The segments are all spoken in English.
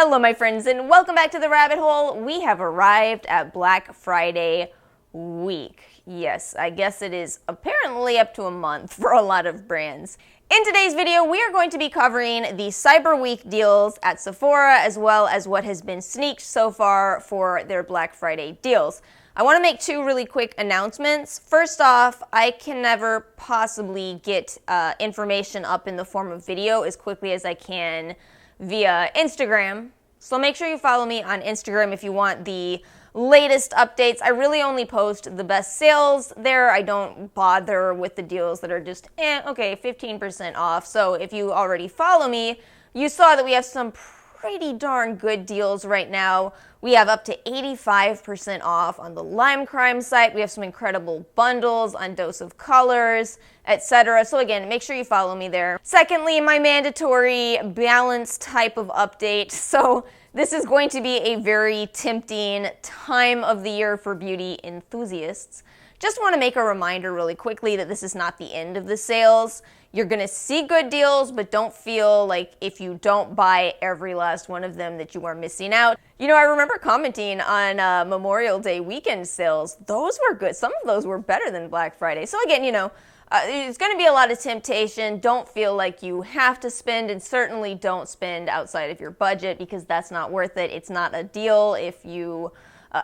Hello my friends and welcome back to the rabbit hole. We have arrived at Black Friday week. Yes, I guess it is apparently up to a month for a lot of brands. In today's video, we are going to be covering the Cyber Week deals at Sephora as well as what has been sneaked so far for their Black Friday deals. I want to make two really quick announcements. First off, I can never possibly get information up in the form of video as quickly as I can via Instagram. So make sure you follow me on Instagram if you want the latest updates. I really only post the best sales there. I don't bother with the deals that are just, okay, 15% off. So if you already follow me, you saw that we have some pretty darn good deals right now. We have up to 85% off on the Lime Crime site. We have some incredible bundles on Dose of Colors, etc. So again, make sure you follow me there. Secondly, my mandatory balance type of update. So this is going to be a very tempting time of the year for beauty enthusiasts. Just want to make a reminder really quickly that this is not the end of the sales. You're going to see good deals, but don't feel like if you don't buy every last one of them that you are missing out. You know, I remember commenting on Memorial Day weekend sales. Those were good. Some of those were better than Black Friday. So again, you know, there's going to be a lot of temptation. Don't feel like you have to spend, and certainly don't spend outside of your budget because that's not worth it. It's not a deal if you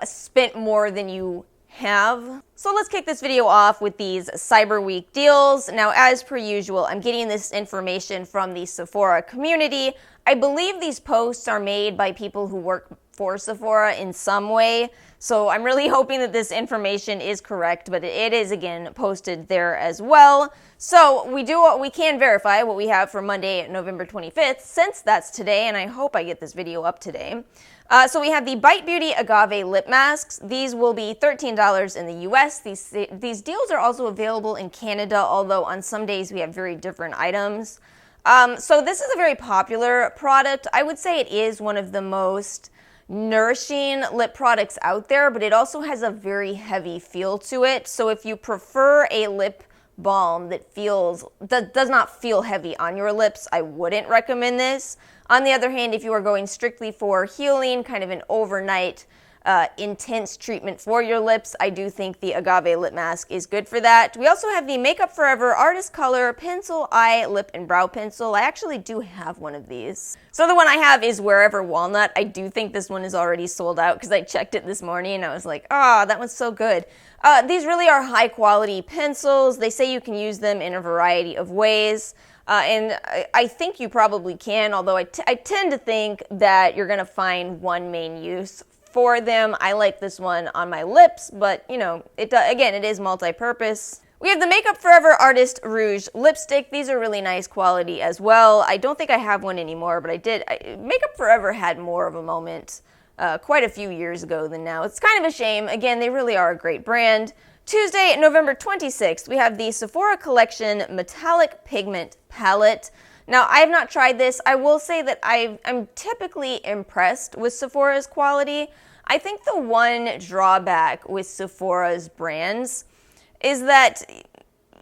spent more than you have. So let's kick this video off with these Cyber Week deals. Now, as per usual, I'm getting this information from the Sephora community. I believe these posts are made by people who work for Sephora in some way. So I'm really hoping that this information is correct, but it is again posted there as well. So we can verify what we have for Monday, November 25th, since that's today, and I hope I get this video up today. So we have the Bite Beauty Agave Lip Masks. These will be $13 in the US. These deals are also available in Canada, although on some days we have very different items. So this is a very popular product. I would say it is one of the most nourishing lip products out there, but it also has a very heavy feel to it. So if you prefer a lip balm that does not feel heavy on your lips, I wouldn't recommend this. On the other hand, if you are going strictly for healing, kind of an overnight intense treatment for your lips, I do think the Agave Lip Mask is good for that. We also have the Makeup Forever Artist Color Pencil Eye Lip and Brow Pencil. I actually do have one of these. So the one I have is Wherever Walnut. I do think this one is already sold out because I checked it this morning and I was like, that one's so good. These really are high quality pencils. They say you can use them in a variety of ways. And I think you probably can, although I tend to think that you're going to find one main use for them. I like this one on my lips, but you know, again, it is multi-purpose. We have the Makeup Forever Artist Rouge Lipstick. These are really nice quality as well. I don't think I have one anymore, but Makeup Forever had more of a moment quite a few years ago than now. It's kind of a shame. Again, they really are a great brand. Tuesday, November 26th, we have the Sephora Collection Metallic Pigment Palette. Now, I have not tried this. I will say that I'm typically impressed with Sephora's quality. I think the one drawback with Sephora's brands is that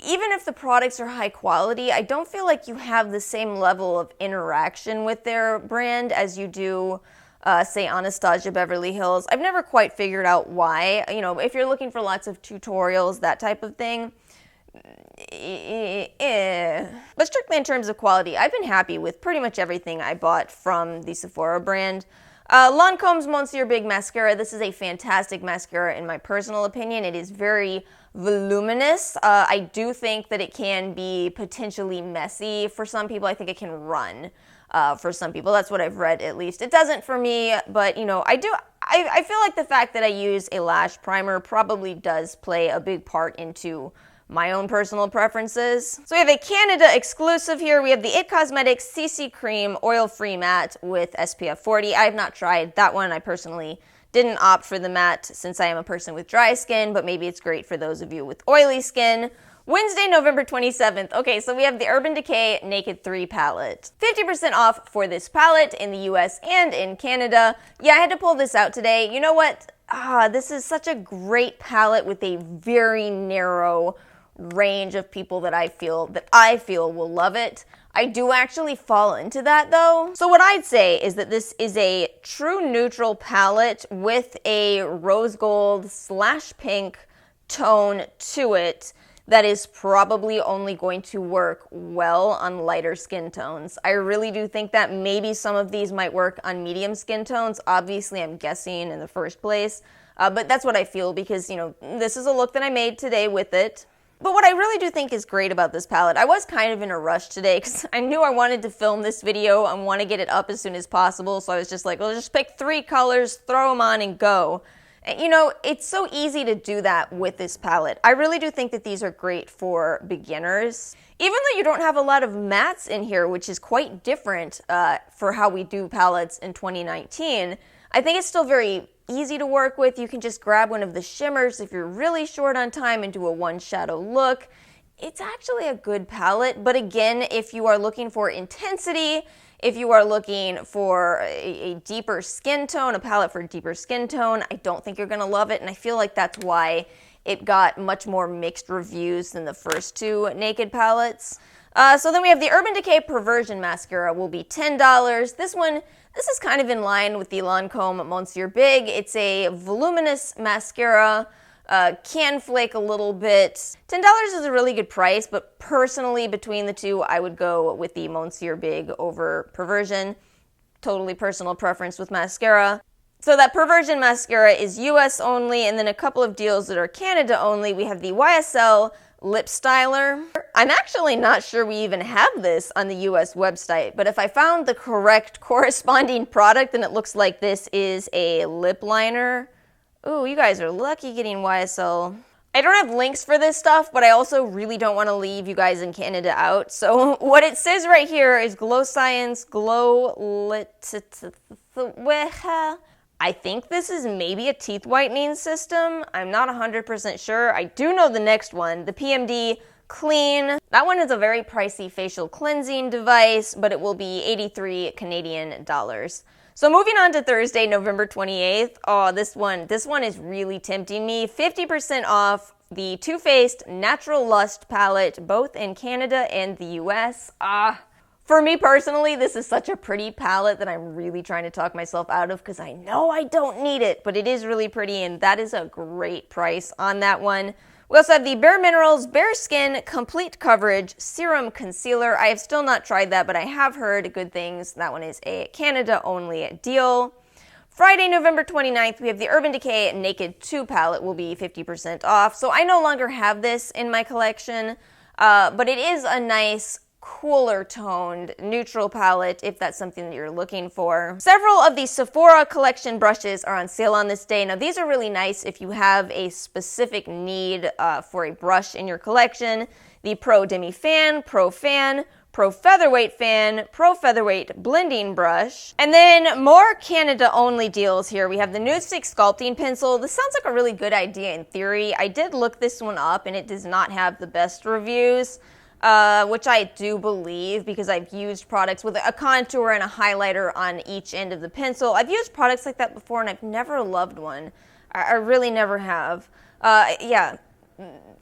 even if the products are high quality, I don't feel like you have the same level of interaction with their brand as you do, say, Anastasia Beverly Hills. I've never quite figured out why. You know, if you're looking for lots of tutorials, that type of thing, but strictly in terms of quality, I've been happy with pretty much everything I bought from the Sephora brand. Lancome's Monsieur Big Mascara. This is a fantastic mascara in my personal opinion. It is very voluminous. I do think that it can be potentially messy for some people. I think it can run for some people. That's what I've read, at least. It doesn't for me, but you know, I feel like the fact that I use a lash primer probably does play a big part into my own personal preferences. So we have a Canada exclusive here. We have the IT Cosmetics CC Cream Oil-Free Matte with SPF 40. I have not tried that one. I personally didn't opt for the matte since I am a person with dry skin, but maybe it's great for those of you with oily skin. Wednesday, November 27th. Okay, so we have the Urban Decay Naked 3 palette. 50% off for this palette in the US and in Canada. Yeah, I had to pull this out today. You know what? This is such a great palette with a very narrow range of people that I feel will love it. I do actually fall into that though. So what I'd say is that this is a true neutral palette with a rose gold / pink tone to it that is probably only going to work well on lighter skin tones. I really do think that maybe some of these might work on medium skin tones. Obviously, I'm guessing in the first place, but that's what I feel because, you know, this is a look that I made today with it. But what I really do think is great about this palette, I was kind of in a rush today because I knew I wanted to film this video and want to get it up as soon as possible, so I was just like, well, just pick 3 colors, throw them on, and go. And, you know, it's so easy to do that with this palette. I really do think that these are great for beginners. Even though you don't have a lot of mattes in here, which is quite different for how we do palettes in 2019, I think it's still very easy to work with. You can just grab one of the shimmers if you're really short on time and do a one shadow look. It's actually a good palette, but again, if you are looking for intensity, if you are looking for a deeper skin tone, a palette for a deeper skin tone, I don't think you're going to love it, and I feel like that's why it got much more mixed reviews than the first 2 Naked palettes. So then we have the Urban Decay Perversion Mascara, will be $10. This is kind of in line with the Lancome Monsieur Big. It's a voluminous mascara, can flake a little bit. $10 is a really good price, but personally between the 2, I would go with the Monsieur Big over Perversion. Totally personal preference with mascara. So that Perversion mascara is US only, and then a couple of deals that are Canada only. We have the YSL Lip Styler. I'm actually not sure we even have this on the US website, but if I found the correct corresponding product, then it looks like this is a lip liner. Ooh, you guys are lucky getting YSL. I don't have links for this stuff, but I also really don't want to leave you guys in Canada out. So what it says right here is Glow Science Glow Lit. I think this is maybe a teeth whitening system. I'm not 100% sure. I do know the next one, the PMD Clean. That one is a very pricey facial cleansing device, but it will be 83 Canadian dollars. So moving on to Thursday, November 28th. Oh, this one is really tempting me. 50% off the Too Faced Natural Lust palette, both in Canada and the US. For me personally, this is such a pretty palette that I'm really trying to talk myself out of because I know I don't need it, but it is really pretty, and that is a great price on that one. We also have the Bareminerals Bare Skin Complete Coverage Serum Concealer. I have still not tried that, but I have heard good things. That one is a Canada-only deal. Friday, November 29th, we have the Urban Decay Naked 2 palette will be 50% off. So I no longer have this in my collection, but it is a nice, cooler toned neutral palette if that's something that you're looking for. Several of the Sephora collection brushes are on sale on this day. Now these are really nice if you have a specific need for a brush in your collection. The Pro Demi Fan, Pro Featherweight Fan, Pro Featherweight Blending Brush. And then more Canada only deals here. We have the Nudestix Sculpting Pencil. This sounds like a really good idea in theory. I did look this one up and it does not have the best reviews. Which I do believe because I've used products with a contour and a highlighter on each end of the pencil. I've used products like that before and I've never loved one. I really never have. Yeah,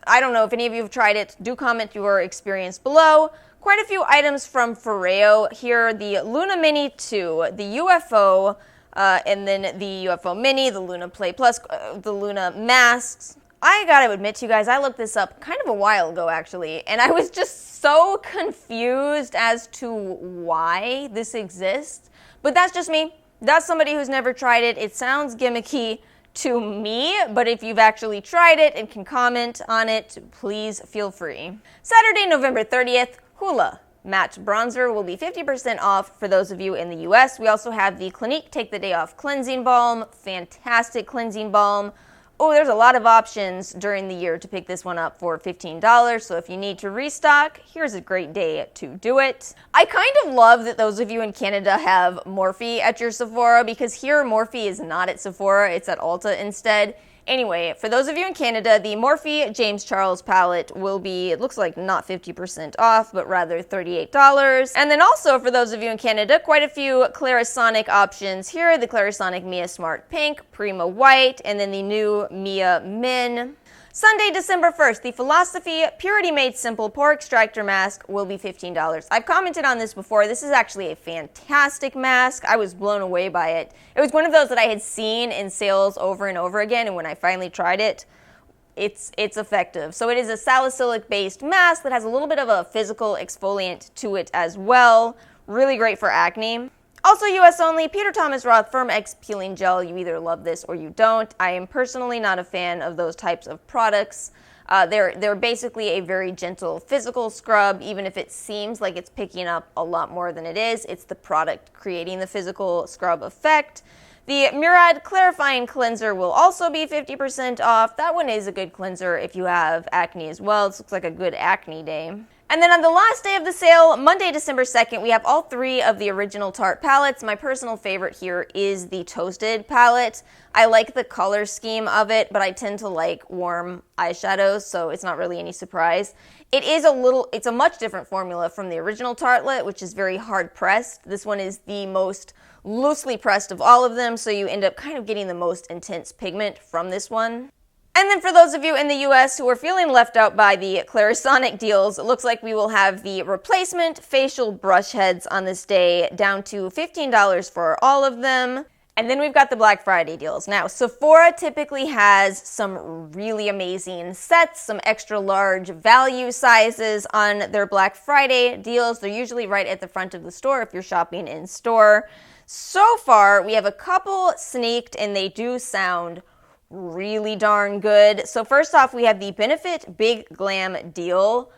I don't know if any of you have tried it. Do comment your experience below. Quite a few items from FOREO here. The Luna Mini 2, the UFO, and then the UFO Mini, the Luna Play Plus, the Luna Masks. I gotta admit to you guys, I looked this up kind of a while ago actually, and I was just so confused as to why this exists. But that's just me. That's somebody who's never tried it. It sounds gimmicky to me, but if you've actually tried it and can comment on it, please feel free. Saturday, November 30th, Hoola Matte Bronzer will be 50% off for those of you in the US. We also have the Clinique Take the Day Off Cleansing Balm. Fantastic cleansing balm. Oh, there's a lot of options during the year to pick this one up for $15, so if you need to restock, here's a great day to do it. I kind of love that those of you in Canada have Morphe at your Sephora, because here Morphe is not at Sephora, it's at Ulta instead. Anyway, for those of you in Canada, the Morphe James Charles palette will be, it looks like not 50% off, but rather $38. And then also for those of you in Canada, quite a few Clarisonic options here. The Clarisonic Mia Smart Pink, Prima White, and then the new Mia Min. Sunday, December 1st, the Philosophy Purity Made Simple Pore Extractor Mask will be $15. I've commented on this before. This is actually a fantastic mask. I was blown away by it. It was one of those that I had seen in sales over and over again, and when I finally tried it, it's effective. So it is a salicylic-based mask that has a little bit of a physical exfoliant to it as well. Really great for acne. Also US only, Peter Thomas Roth Firm X Peeling Gel. You either love this or you don't. I am personally not a fan of those types of products. They're basically a very gentle physical scrub. Even if it seems like it's picking up a lot more than it is, it's the product creating the physical scrub effect. The Murad Clarifying Cleanser will also be 50% off. That one is a good cleanser if you have acne as well. This looks like a good acne day. And then on the last day of the sale, Monday, December 2nd, we have all three of the original Tarte palettes. My personal favorite here is the Toasted palette. I like the color scheme of it, but I tend to like warm eyeshadows, so it's not really any surprise. It's a much different formula from the original Tartelette, which is very hard pressed. This one is the most loosely pressed of all of them, so you end up kind of getting the most intense pigment from this one. And then for those of you in the US who are feeling left out by the Clarisonic deals, it looks like we will have the replacement facial brush heads on this day down to $15 for all of them. And then we've got the Black Friday deals. Now, Sephora typically has some really amazing sets, some extra large value sizes on their Black Friday deals. They're usually right at the front of the store if you're shopping in store. So far, we have a couple sneaked and they do sound really darn good. So first off, we have the Benefit Big Glam deal.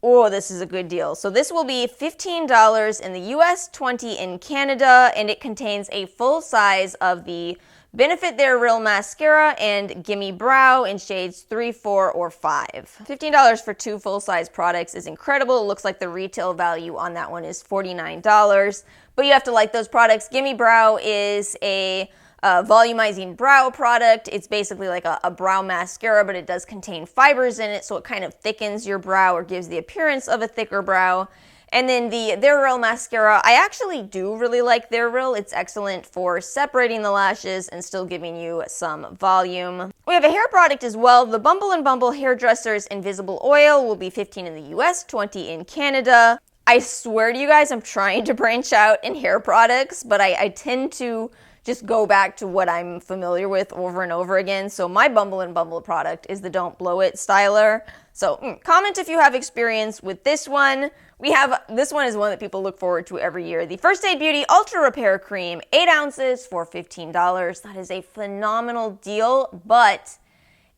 Oh, this is a good deal. So this will be $15 in the US, $20 in Canada, and it contains a full size of the Benefit They're Real Mascara and Gimme Brow in shades 3, 4, or 5. $15 for two full-size products is incredible. It looks like the retail value on that one is $49, but you have to like those products. Gimme Brow is a volumizing brow product. It's basically like a brow mascara, but it does contain fibers in it, so it kind of thickens your brow or gives the appearance of a thicker brow. And then the They're Real Mascara, I actually do really like They're Real. It's excellent for separating the lashes and still giving you some volume. We have a hair product as well. The Bumble & Bumble Hairdresser's Invisible Oil will be $15 in the US, $20 in Canada. I swear to you guys, I'm trying to branch out in hair products, but I tend to just go back to what I'm familiar with over and over again. So my Bumble & Bumble product is the Don't Blow It styler. So comment if you have experience with this one. This one is one that people look forward to every year. The First Aid Beauty Ultra Repair Cream, 8 ounces for $15. That is a phenomenal deal, but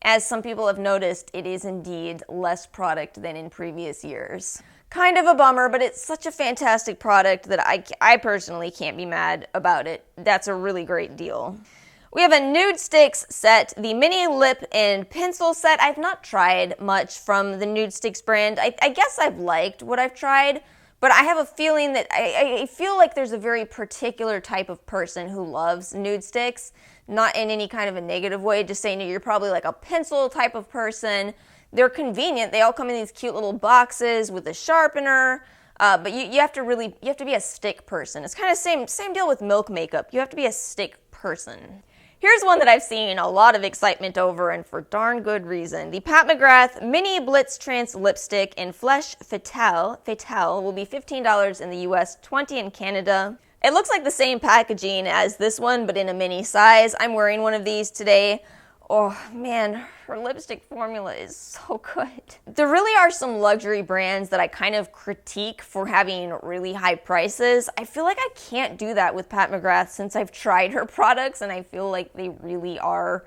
as some people have noticed, it is indeed less product than in previous years. Kind of a bummer, but it's such a fantastic product that I personally can't be mad about it. That's a really great deal. We have a Nudestix set, the mini lip and pencil set. I've not tried much from the Nudestix brand. I guess I've liked what I've tried, but I have a feeling that I feel like there's a very particular type of person who loves Nudestix, not in any kind of a negative way, just saying you're probably like a pencil type of person. They're convenient. They all come in these cute little boxes with a sharpener, but you have to be a stick person. It's kind of same deal with Milk makeup. You have to be a stick person. Here's one that I've seen a lot of excitement over, and for darn good reason. The Pat McGrath Mini Blitz Trance Lipstick in Flesh Fatale will be $15 in the US, $20 in Canada. It looks like the same packaging as this one, but in a mini size. I'm wearing one of these today. Oh man, her lipstick formula is so good. There really are some luxury brands that I kind of critique for having really high prices. I feel like I can't do that with Pat McGrath since I've tried her products and I feel like they really are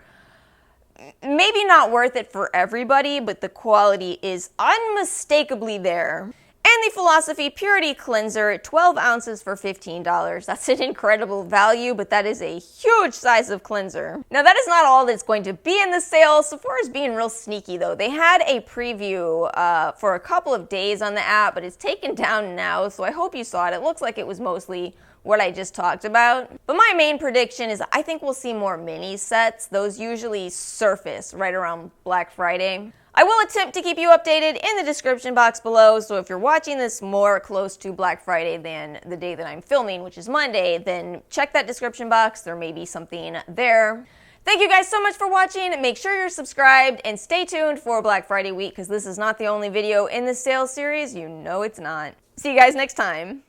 maybe not worth it for everybody, but the quality is unmistakably there. And the Philosophy Purity Cleanser, 12 ounces for $15. That's an incredible value, but that is a huge size of cleanser. Now that is not all that's going to be in the sale. Sephora's being real sneaky though. They had a preview for a couple of days on the app, but it's taken down now, so I hope you saw it. It looks like it was mostly what I just talked about. But my main prediction is I think we'll see more mini sets. Those usually surface right around Black Friday. I will attempt to keep you updated in the description box below, so if you're watching this more close to Black Friday than the day that I'm filming, which is Monday, then check that description box. There may be something there. Thank you guys so much for watching. Make sure you're subscribed and stay tuned for Black Friday week because this is not the only video in this sales series. You know it's not. See you guys next time.